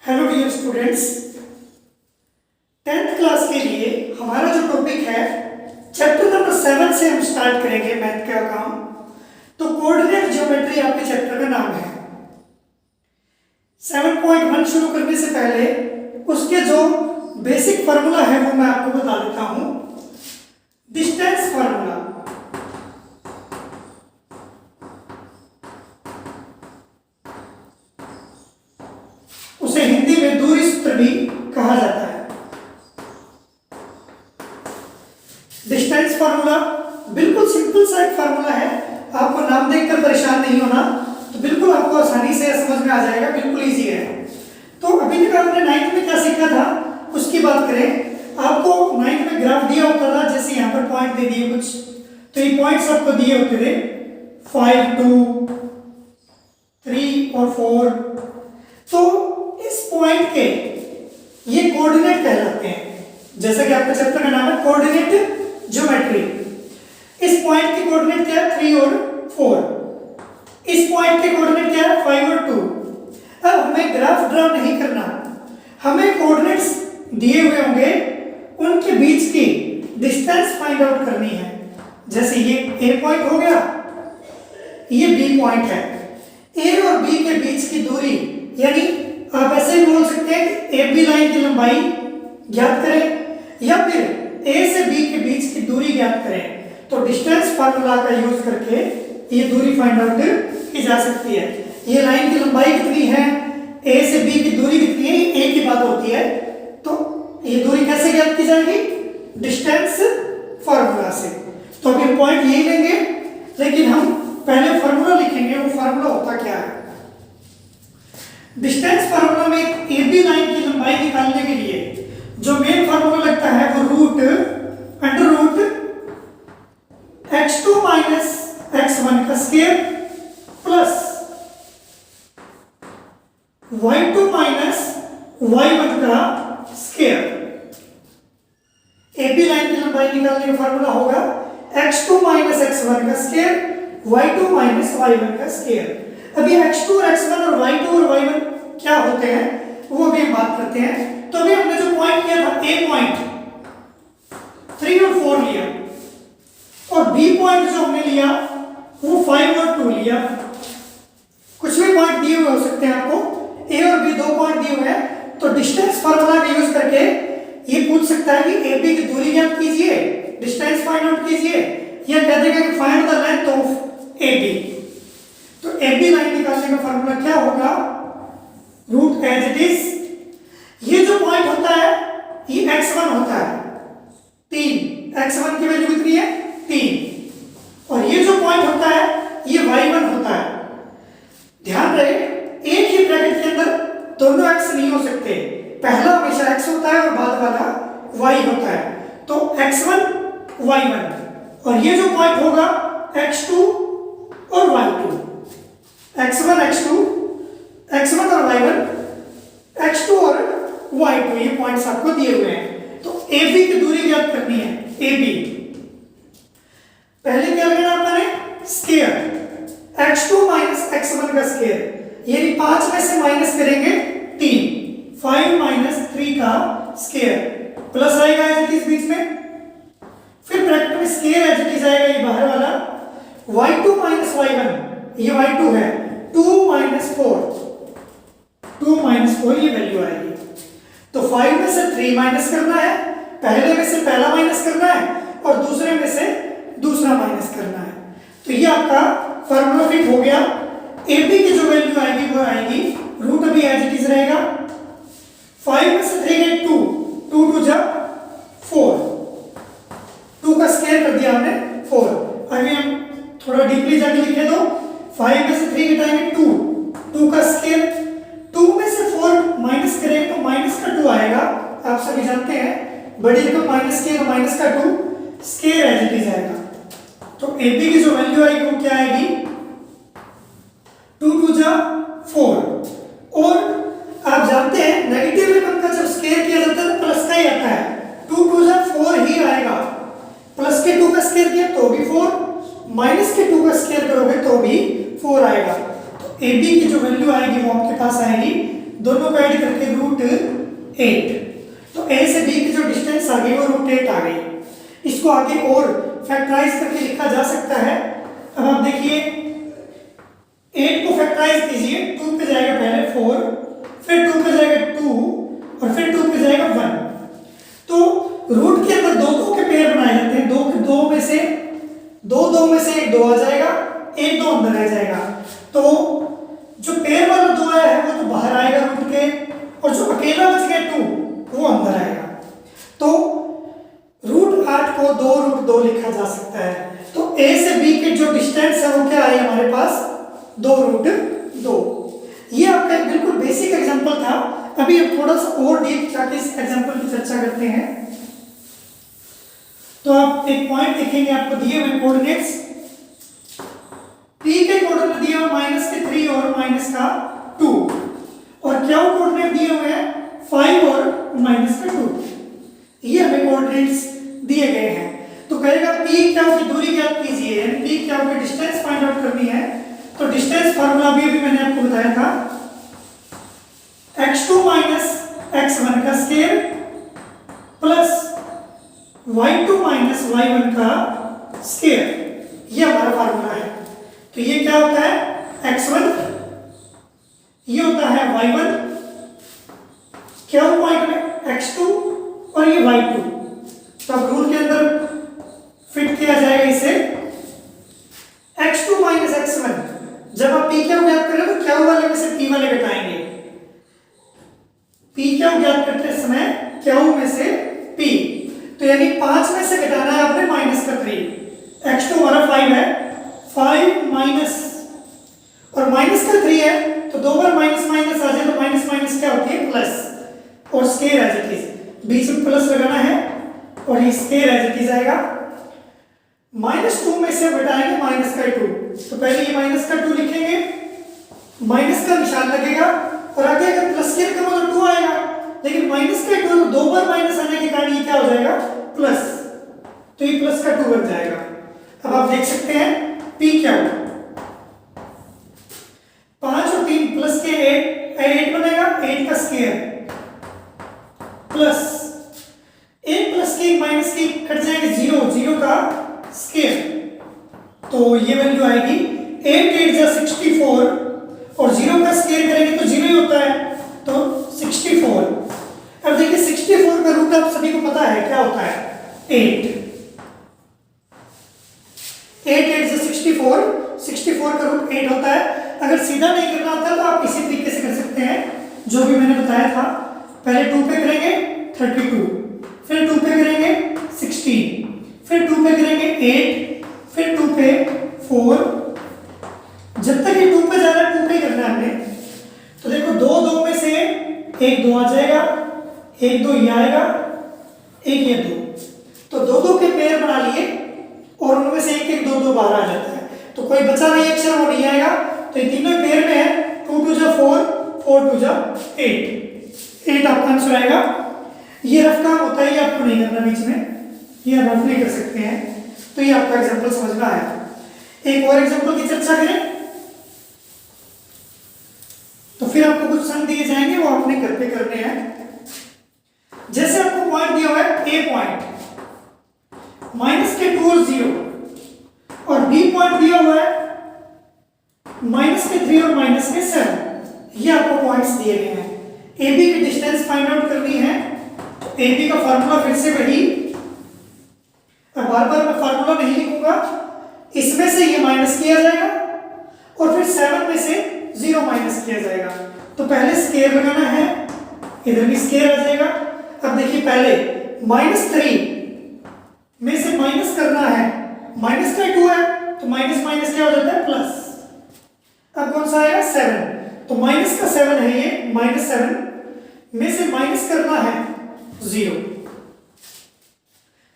Hello dear students, 10th class के लिए हमारा जो टॉपिक है चैप्टर नंबर 7 से हम स्टार्ट करेंगे मैथ का काम। तो कोऑर्डिनेट ज्योमेट्री आपके चैप्टर का नाम है। 7.1 शुरू करने से पहले उसके जो बेसिक फार्मूला है वो मैं आपको बता देता हूं। डिस्टेंस फार्मूला, उसे हिंदी में दूरी सूत्र भी कहा जाता है। डिस्टेंस फार्मूला बिल्कुल सिंपल सा एक फार्मूला है, आपको नाम देखकर परेशान नहीं होना, तो बिल्कुल आपको आसानी से समझ में आ जाएगा, बिल्कुल इजी है। तो अभी तक आपने 9th में क्या सीखा था उसकी बात करें। आपको 9th में ग्राफ दिया होता था, जैसे यहाँ पर पॉइंट दे दिए कुछ, तो ये पॉइंट्स आपको दिए होते थे 5, 2, 3 और 4। तो इस पॉइंट के ये कोऑर्डिनेट कहलाते हैं, जैसा कि आपका चैप्टर का नाम है कोऑर्डिनेट ज्योमेट्री। इस पॉइंट के कोऑर्डिनेट क्या है 3 और 4। इस पॉइंट के कोऑर्डिनेट क्या है 5 और 2। अब हमें ग्राफ ड्रा नहीं करना, हमें कोऑर्डिनेट्स दिए हुए होंगे, उनके बीच की डिस्टेंस फाइंड आउट करनी है। जैसे ये ए पॉइंट हो गया, ये बी पॉइंट है। ए और बी के बीच की दूरी, यानी आप ऐसे भी बोल सकते हैं कि ए बी लाइन की लंबाई ज्ञात करें, या फिर ए से बी के बीच की दूरी ज्ञात करें। तो डिस्टेंस फार्मूला का यूज करके ये दूरी फाइंड आउट की जा सकती है। ये लाइन की लंबाई कितनी है, ए से बी की दूरी कितनी है, ए की बात होती है। तो ये दूरी कैसे ज्ञात की जाएगी, डिस्टेंस फार्मूला से। तो अभी पॉइंट यही लेंगे, लेकिन हम पहले फार्मूला लिखेंगे। वो फार्मूला होता क्या है। डिस्टेंस फार्मूला में एक AB लाइन की लंबाई निकालने के लिए जो मेन फार्मूला लगता है वो root under root x2 minus x1 का square plus y2 minus y1 का स्क्वायर। AB लाइन की लंबाई निकालने का फार्मूला होगा x2 माइनस x1 का स्क्वायर, y2 माइनस y1 का स्क्वायर। अभी x2 और x1 और y2 और y1 क्या होते हैं वो अभी हम बात करते हैं। तो अभी हमने जो पॉइंट लिया था a पॉइंट 3 और 4 लिया, और b पॉइंट जो हमने लिया वो 5 और 2 लिया। कुछ भी पॉइंट दिए हुए हो सकते हैं आपको, a और b दो पॉइंट दिए हुए हैं। तो डिस्टेंस फार्मूला का यूज करके ये पूछ सकता है कि ab की दूरी ज्ञात कीजिए, डिस्टेंस फाइंड आउट कीजिए, या कह देगा कि find the length of ab। तो AB लाइन निकालने का फार्मूला क्या होगा, रूट एज इट इज। ये जो पॉइंट होता है ये x1 होता है 3, x1 की वैल्यू कितनी है 3, और ये जो पॉइंट होता है ये y1 होता है। ध्यान रहे एक ही ब्रैकेट के अंदर दोनों x नहीं हो सकते, पहला हमेशा x होता है और बाद वाला y होता है। तो x1 y1, और ये जो पॉइंट होगा x2 और y2, x1 x2, x1 और y1, x2 और y2, ये पॉइंट्स आपको दिए हुए हैं। तो AB की दूरी ज्ञात करनी है। AB पहले क्या लगाना आपने स्क्वायर, x2 माइनस x1 का स्क्वायर, यानी 5 में से माइनस करेंगे 3, 5 माइनस 3 का स्क्वायर, प्लस आएगा एज इट इज बीच में, फिर ब्रैकेट में स्क्वायर एज इट इज आएगा ये बाहर वाला, y2 माइनस y1, ये y2 है 2 माइनस 4, 2 माइनस 4 ये वैल्यू आएगी। तो 5 में से 3 माइनस करना है, पहले में से पहला माइनस करना है, और दूसरे में से दूसरा माइनस करना है। तो ये आपका फार्मूला फिट हो गया। AB की जो वैल्यू आएगी वो आएगी, रूट अभी एज इट इज रहेगा, 5 में से 3 गए 2, 2 2 जा 4, 2 का स्क्वायर कर दिया हमने 4। अभी हम थोड़ा डीपली जाके लिखे तो 5 में से 3 घटाएंगे 2, 2 का स्क्वायर, 2 में से 4 माइनस करें तो माइनस का 2 आएगा। आप सभी जानते हैं बड़ी रकम माइनस की, माइनस का 2 स्क्वायर एज इट इज आएगा। तो AB की जो वैल्यू आएगी वो क्या आएगी 2 2 जा 4। और आप जानते हैं नेगेटिव रकम का जब स्क्वायर किया जाता है तो प्लस का ही आता है, 2 2 जा 4 ही आएगा। प्लस के 2 का स्क्वायर किया तो भी 4, माइनस के 2 का स्क्वायर करोगे तो भी 4 आएगा। तो AB की जो वैल्यू आएगी वो आपके पास आएगी दोनों को ऐड करके √8। तो a से b की जो डिस्टेंस आ गई वो √8 आ गई। इसको आगे और फैक्टराइज करके लिखा जा सकता है। अब आप देखिए 8 को फैक्टराइज कीजिए, 2 पे जाएगा पहले 4, फिर 2 पे जाएगा 2 और फिर 2 पे जाएगा 1। तो रूट के अंदर दो के पेयर बनाए जाते हैं, दो में से एक 2 आ जाएगा, एक 2 अंदर रह जाएगा। तो जो पेयर वाला 2 आया है वो तो बाहर आएगा रूट के, और जो अकेला बच गया 2 वो अंदर आएगा। तो √8 को 2√2 लिखा जा सकता है। तो a से b के जो डिस्टेंस है वो क्या आई हमारे पास 2√2। ये आपका एक बिल्कुल बेसिक एग्जांपल था। अभी अब थोड़ा सा और डीप जाके इस एग्जांपल की चर्चा करते हैं। तो आप एक पॉइंट देखेंगे, आपको दिए हुए कोऑर्डिनेट्स p के कोऑर्डिनेट दिए हुए -3 और -2, और q कोऑर्डिनेट दिए हुए हैं 5 और -2। ये हमें कोऑर्डिनेट्स दिए गए हैं। तो कहेगा p q की दूरी ज्ञात कीजिए, यानी p q की डिस्टेंस फाइंड आउट करनी है। तो डिस्टेंस फार्मूला भी अभी मैंने आपको बताया था, x2 - x1 का स्क्वायर प्लस y2 - y1 का स्क्वायर, ये हमारा फार्मूला है। तो ये क्या होता है x1, ये होता है y1, क्या पॉइंट में x2 और ये y2। तो अब रूल के अंदर फिट किया जाएगा इसे। x2 - x1, जब आप p क्या ज्ञात करें तो q वाले में से p वाले घटाएंगे। p क्या ज्ञात करते समय q में से p, तो यानी 5 में से घटाना है आपने -3। x2 हमारा 5 है, 5 माइनस और -3 है, तो 2 बार माइनस माइनस आ जाए तो माइनस माइनस क्या होती है प्लस, और स्क्वायर एज इट इज, बीच में प्लस लगाना है और ये स्क्वायर एज इट इज आएगा। -2 में से घटाएंगे -2, तो पहले ये -2 लिखेंगे, माइनस का निशान लगेगा, और आगे अगर प्लस के करो तो 2 आएगा, लेकिन -2 तो 2 बार माइनस आने के कारण ये क्या हो जाएगा प्लस, तो ये प्लस का 2 बन जाएगा। अब आप देख सकते हैं p क्या हो, 5 और 3 प्लस के 8 बनेगा, 8 का स्क्वायर प्लस 1 प्लस के 1 माइनस के कट जाएंगे 0 का स्क्वायर, तो ये वैल्यू आएगी 8 8 जा 64, और 0 का स्क्वायर करेंगे तो 0 ही होता है, तो 64। अब देखिए 64 का रूट आप सभी को पता है क्या होता है 8 8 जा 64 का रूट 8 होता है। अगर सीधा नहीं करना होता तो आप इसी तरीके से कर सकते हैं जो भी मैंने बताया था। पहले 2 पे करेंगे 32, फिर 2 पे करेंगे 16, फिर 2 पे करेंगे 8, फिर 2 पे 4, जब तक ये 2 पे जा रहा है 2 पे करना है हमने। तो देखो 2 में से एक 2 आ जाएगा, एक 2 ये आएगा, एक ये 2, तो 2 के पेयर बना लिए, और उनमें से एक 2 बाहर आ जाता है, तो कोई बचा नहीं अक्षर वो नहीं आएगा। तो ये तीनों पेयर में है, 2 2 जा 4, 4 2 जा 8 आपका आंसर आएगा। ये रफ काम होता है, ये आपको नहीं करना बीच में, ये रफ नहीं कर सकते हैं। तो ये आपका एग्जांपल समझ में आया। एक और एग्जांपल की चर्चा करें तो फिर आपको कुछ सम दिए जाएंगे, वो आपने घर पे करने हैं। जैसे आपको पॉइंट दिया हुआ है ए पॉइंट -2 और 0, और बी पॉइंट दिया हुआ है -3 और -7, ये आपको पॉइंट्स दिए गए हैं। ए बी की डिस्टेंस फाइंड आउट करनी है। तो ए बी का फार्मूला फिर से वही, बार बार मैं फार्मूला नहीं लिखूंगा, इसमें से ये माइनस किया जाएगा और फिर 7 में से 0 माइनस किया जाएगा। तो पहले स्क्वायर लगाना है, इधर भी स्क्वायर आ जाएगा। अब देखिए पहले -3 में से माइनस करना है, -2 है तो माइनस माइनस क्या हो जाता है प्लस। अब कौन सा आएगा 7, तो माइनस का 7 है ये, -7 में से माइनस करना है 0,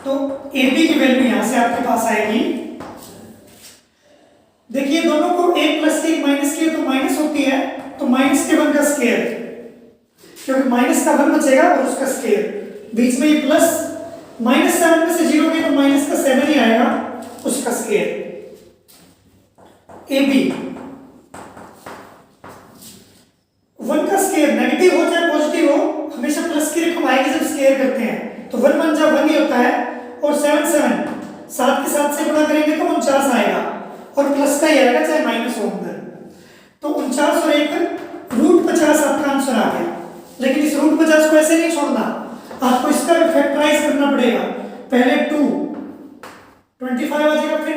तो ए बी की वैल्यू यहां से आपके पास आएगी। देखिए दोनों को 1 प्लस के 1 माइनस किया तो माइनस होती है, तो -1 का स्क्वायर, क्योंकि माइनस का 1 बचेगा और उसका स्क्वायर, बीच में ये प्लस, -7 में से 0 गया तो माइनस का 7 ही आएगा, उसका स्क्वायर। ए बी 1 का स्क्वायर ऐसे नहीं छोड़ना, आपको इसका भी फैक्टराइज करना पड़ेगा। पहले 2 25 आ जाएगा, फिर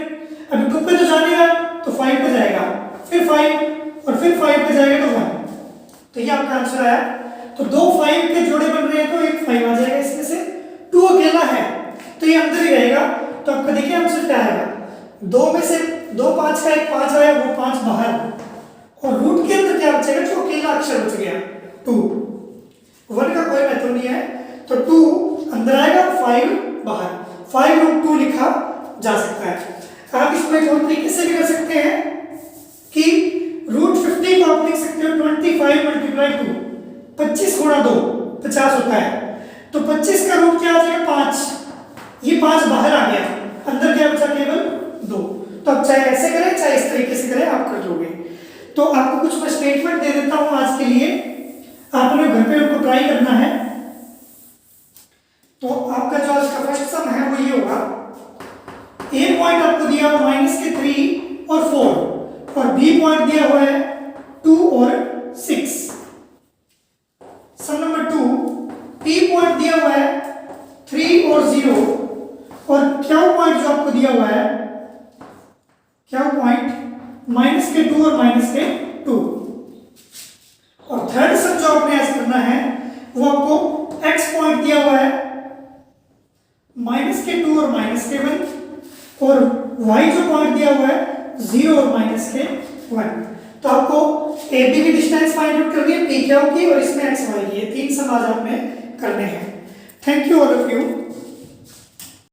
अभी 2 पे तो जाएगा तो 5 पे जाएगा, फिर 5 और फिर 5 पे जाएगा तो 1। तो ये आपका आंसर आया। तो 2 5 के जोड़े बन रहे हैं तो एक 5 आ जाएगा इसमें से। 2 अकेला है तो ये अंदर ही रहेगा। तो आपका देखिए आंसर क्या आएगा, 2 में से 2 5 का एक 5 आया, वो 5 बाहर, और रूट के अंदर क्या बचेगा, जो अकेला अक्षर बच गया 2। 1 का कोई महत्व नहीं है, तो 2 अंदर आएगा, 5 बाहर, 5 रूट 2 लिखा जा सकता है। आप इसको एक और तरीके से भी कर सकते हैं कि रूट 50 को आप लिख सकते हो 25 मल्टीप्लाई 2, 25 गुणा 2 50 होता है। तो 25 का रूट क्या आ जाएगा, 5। ये 5 बाहर आ गया, अंदर क्या बचा, केवल 2। तो आप चाहे ऐसे करें चाहे इस तरीके से करें, आप कर लोगे। तो आपको कुछ मैं स्टेटमेंट दे देता हूं आज के लिए, आपने घर पे उनको ट्राई करना है। तो आपका जो आज का फर्स्ट सम है वो ये होगा, ए पॉइंट आपको दिया हुआ -3 और 4, और बी पॉइंट दिया हुआ है 2 और 6। सम नंबर 2, पी पॉइंट दिया हुआ है 3 और 0, और क्यू पॉइंट जो आपको दिया हुआ है, क्यू पॉइंट -2 और -2। और थर्ड सम जो आपने आज करना है वो आपको एक्स पॉइंट दिया हुआ है -2 और -1, और y जो पॉइंट दिया हुआ है 0 और -1। तो आपको ए बी की डिस्टेंस फाइंड आउट करनी है, पी क्यू की, और इसमें एक्स वाई की। ये 3 सम आज आपने करने हैं। Thank you all of you.